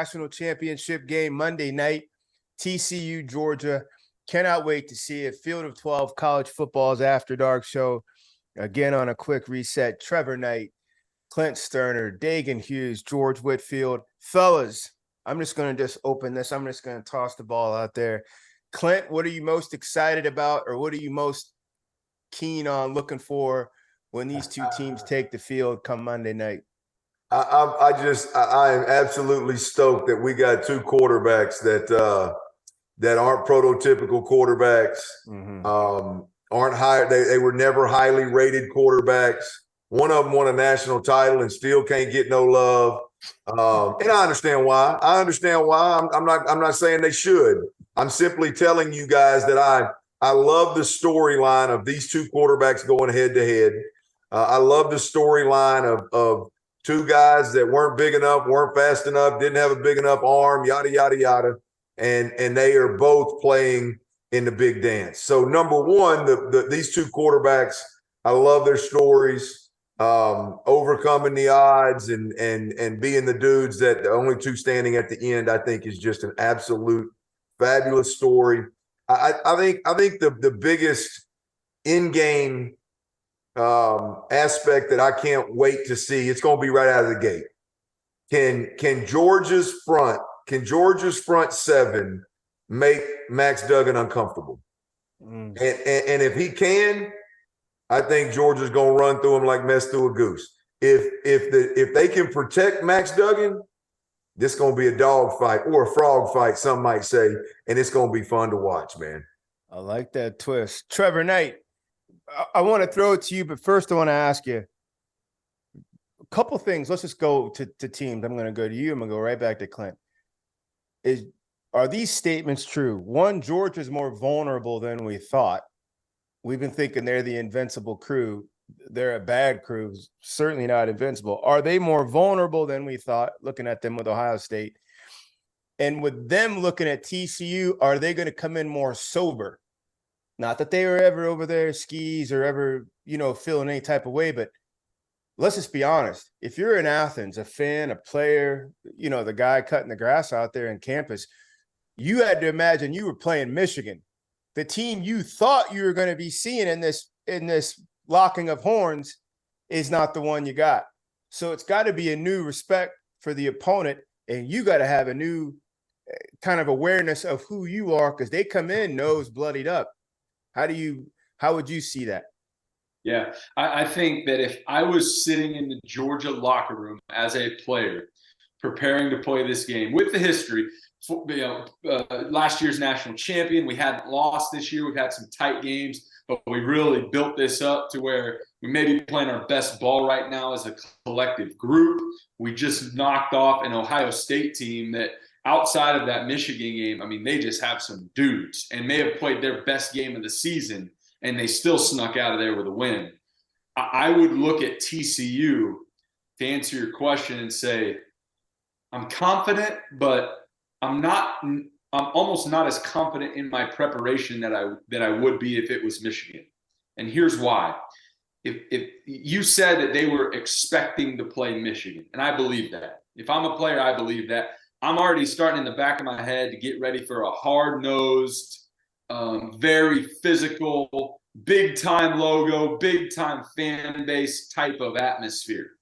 national championship game Monday night, TCU, Georgia. Cannot wait to see it. Field of 12 college football's After Dark show. Again, on a quick reset, Trevor Knight, Clint Stoerner, Dagan Hughes, George Whitfield. Fellas, I'm just going to open this. I'm just going to toss the ball out there. Clint, what are you most excited about, or what are you most keen on looking for when these two teams take the field come Monday night? I am absolutely stoked that we got two quarterbacks that aren't prototypical quarterbacks. Aren't high. They were never highly rated quarterbacks. One of them won a national title and still can't get no love. And I understand why. I'm not saying they should. I'm simply telling you guys that I love the storyline of these two quarterbacks going head to head. I love the storyline of two guys that weren't big enough, weren't fast enough, didn't have a big enough arm, yada, yada, yada. And they are both playing in the big dance. So number one, these two quarterbacks, I love their stories, overcoming the odds and being the dudes that the only two standing at the end, I think is just an absolute fabulous story. I think the biggest in-game aspect that I can't wait to see, it's going to be right out of the gate. Can Georgia's front seven make Max Duggan uncomfortable? And if I think Georgia's going to run through him like mess through a goose. If they can protect Max Duggan, this is going to be a dog fight or a frog fight, some might say, and it's going to be fun to watch, man. I like that twist. Trevor Knight, I want to throw it to you, but first I want to ask you a couple things. Let's just go to teams. I'm going to go to you. I'm going to go right back to Clint. Are these statements true? One, Georgia's more vulnerable than we thought. We've been thinking they're the invincible crew. They're a bad crew, certainly not invincible. Are they more vulnerable than we thought, looking at them with Ohio State? And with them looking at TCU, are they going to come in more sober? Not that they were ever over their skis or ever, feeling any type of way, but let's just be honest. If you're in Athens, a fan, a player, the guy cutting the grass out there in campus, you had to imagine you were playing Michigan. The team you thought you were going to be seeing in this locking of horns is not the one you got. So it's got to be a new respect for the opponent, and you got to have a new kind of awareness of who you are, because they come in nose bloodied up. How would you see that? Yeah, I think that if I was sitting in the Georgia locker room as a player preparing to play this game with the history, last year's national champion, we hadn't lost this year. We've had some tight games, but we really built this up to where we may be playing our best ball right now as a collective group. We just knocked off an Ohio State team that outside of that Michigan game, they just have some dudes and may have played their best game of the season, and they still snuck out of there with a win. I would look at TCU to answer your question and say, I'm confident, but I'm almost not as confident in my preparation that I would be if it was Michigan. And here's why. If you said that they were expecting to play Michigan, and I believe that. If I'm a player, I believe that. I'm already starting in the back of my head to get ready for a hard-nosed, very physical, big-time logo, big-time fan base type of atmosphere.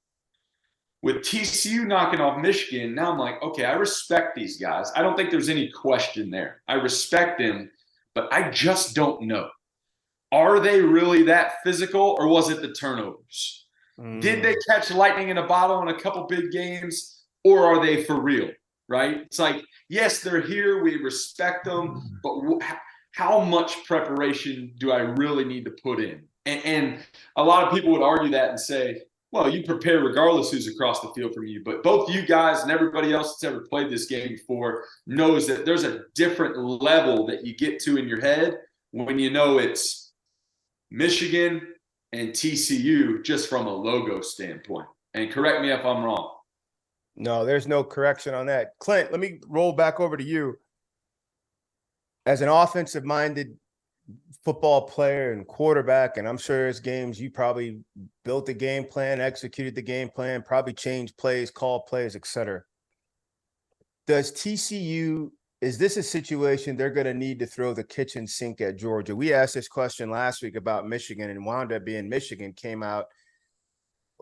With TCU knocking off Michigan, now I'm like, okay, I respect these guys. I don't think there's any question there. I respect them, but I just don't know. Are they really that physical, or was it the turnovers? Did they catch lightning in a bottle in a couple big games, or are they for real? Right? It's like, yes, they're here. We respect them, but how much preparation do I really need to put in? And a lot of people would argue that and say, well, you prepare regardless who's across the field from you. But both you guys and everybody else that's ever played this game before knows that there's a different level that you get to in your head when you know it's Michigan and TCU just from a logo standpoint. And correct me if I'm wrong. No, there's no correction on that. Clint, let me roll back over to you. As an offensive-minded football player and quarterback, and I'm sure there's games you probably built the game plan, executed the game plan, probably changed plays, called plays, etc. Does TCU, is this a situation they're going to need to throw the kitchen sink at Georgia? We asked this question last week about Michigan, and wound up being Michigan came out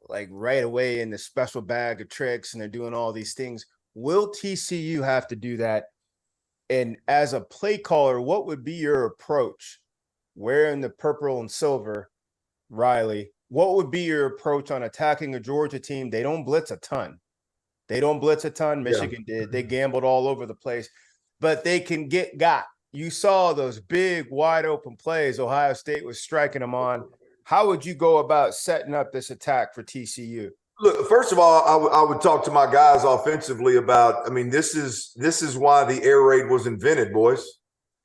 like right away in the special bag of tricks, and they're doing all these things. Will TCU have to do that? And as a play caller, what would be your approach wearing the purple and silver, Riley? What would be your approach on attacking a Georgia team? They don't blitz a ton. Michigan did. They gambled all over the place, but they can get got. You saw those big, wide open plays Ohio State was striking them on. How would you go about setting up this attack for TCU? Look, first of all, I would talk to my guys offensively about, I mean, this is why the air raid was invented, boys.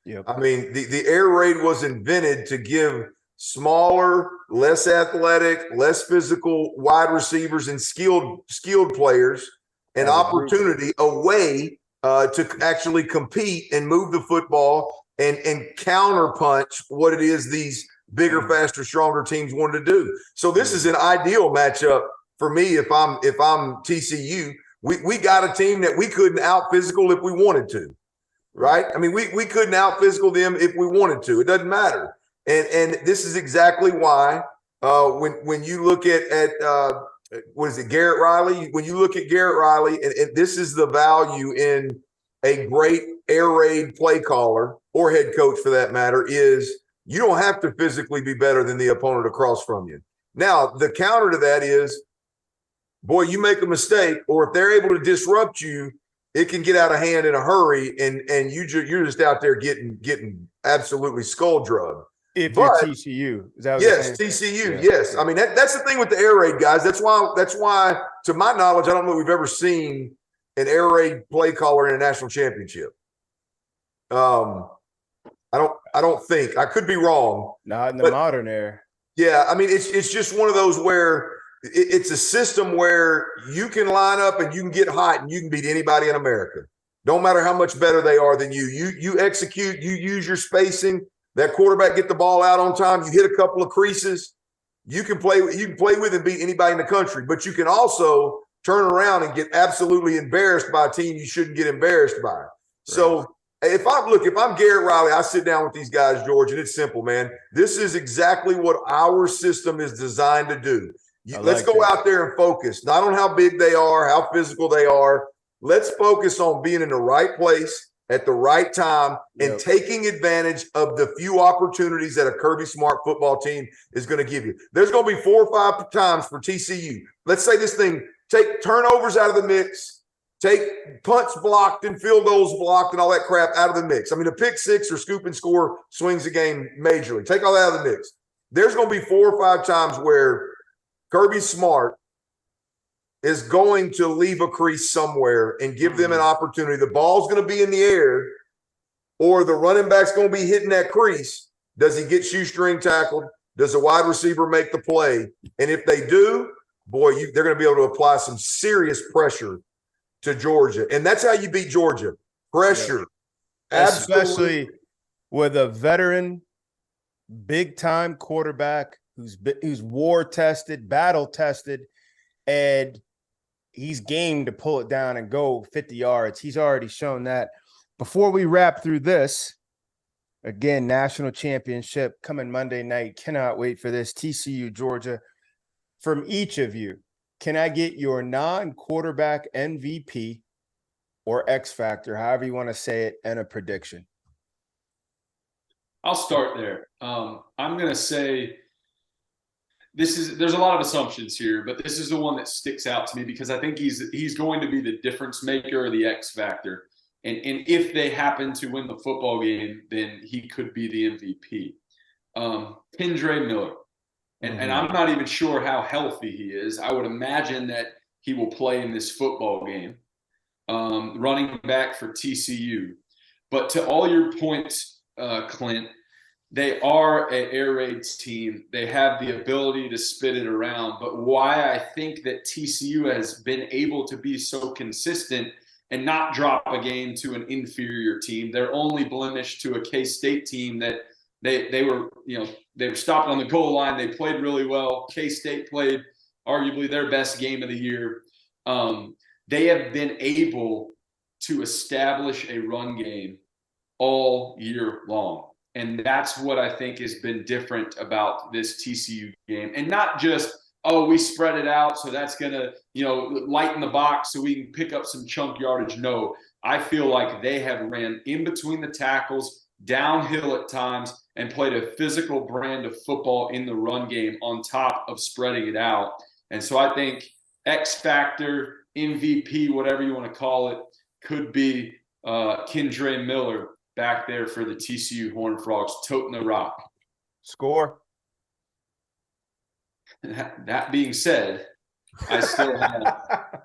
Yep. I mean, the air raid was invented to give smaller, less athletic, less physical wide receivers and skilled players an opportunity, a way to actually compete and move the football and counterpunch what it is these bigger, faster, stronger teams wanted to do. So this is an ideal matchup for me if I'm TCU. We got a team that we couldn't out physical if we wanted to, right? I mean, we couldn't out physical them if we wanted to. It doesn't matter. And this is exactly why when you look at what is it, Garrett Riley? When you look at Garrett Riley, and this is the value in a great air raid play caller or head coach for that matter, is you don't have to physically be better than the opponent across from you. Now, the counter to that is, boy, you make a mistake, or if they're able to disrupt you, it can get out of hand in a hurry, and you're just out there getting absolutely skull drugged. If you're TCU, is that what yes, TCU, yeah. yes. I mean, that's the thing with the air raid guys. That's why, to my knowledge, I don't know if we've ever seen an air raid play caller in a national championship. I don't think. I could be wrong. Not in the modern era. Yeah, I mean, it's just one of those where it's a system where you can line up and you can get hot and you can beat anybody in America. Don't matter how much better they are than you. You execute, you use your spacing. That quarterback get the ball out on time. You hit a couple of creases. You can play with and beat anybody in the country. But you can also turn around and get absolutely embarrassed by a team you shouldn't get embarrassed by. Right. So if I'm Garrett Riley, I sit down with these guys, George, and it's simple, man. This is exactly what our system is designed to do. Let's go out there and focus, not on how big they are, how physical they are. Let's focus on being in the right place at the right time and taking advantage of the few opportunities that a Kirby Smart football team is going to give you. There's going to be 4 or 5 times for TCU. Let's say this thing, take turnovers out of the mix, take punts blocked and field goals blocked and all that crap out of the mix. I mean, a pick six or scoop and score swings the game majorly. Take all that out of the mix. There's going to be 4 or 5 times where Kirby Smart is going to leave a crease somewhere and give them an opportunity. The ball's going to be in the air, or the running back's going to be hitting that crease. Does he get shoestring tackled? Does the wide receiver make the play? And if they do, boy, they're going to be able to apply some serious pressure to Georgia. And that's how you beat Georgia. Pressure. Yeah. Especially with a veteran, big-time quarterback who's war-tested, battle-tested, and he's game to pull it down and go 50 yards. He's already shown that. Before we wrap through this, again, national championship coming Monday night. Cannot wait for this. TCU, Georgia. From each of you, can I get your non-quarterback MVP or X factor, however you want to say it, and a prediction? I'll start there. I'm going to say there's a lot of assumptions here, but this is the one that sticks out to me because I think he's going to be the difference maker or the X factor. And if they happen to win the football game, then he could be the MVP. Kendre Miller. And I'm not even sure how healthy he is. I would imagine that he will play in this football game. Running back for TCU. But to all your points, Clint, they are an air raid team. They have the ability to spit it around. But why I think that TCU has been able to be so consistent and not drop a game to an inferior team. They're only blemish to a K-State team that they were stopped on the goal line. They played really well. K-State played arguably their best game of the year. They have been able to establish a run game all year long. And that's what I think has been different about this TCU game. And not just, oh, we spread it out, so that's going to, lighten the box so we can pick up some chunk yardage. No, I feel like they have ran in between the tackles, downhill at times, and played a physical brand of football in the run game on top of spreading it out. And so I think X factor, MVP, whatever you want to call it, could be Kendre Miller back there for the TCU Horned Frogs, toting the rock. Score. That being said, I still have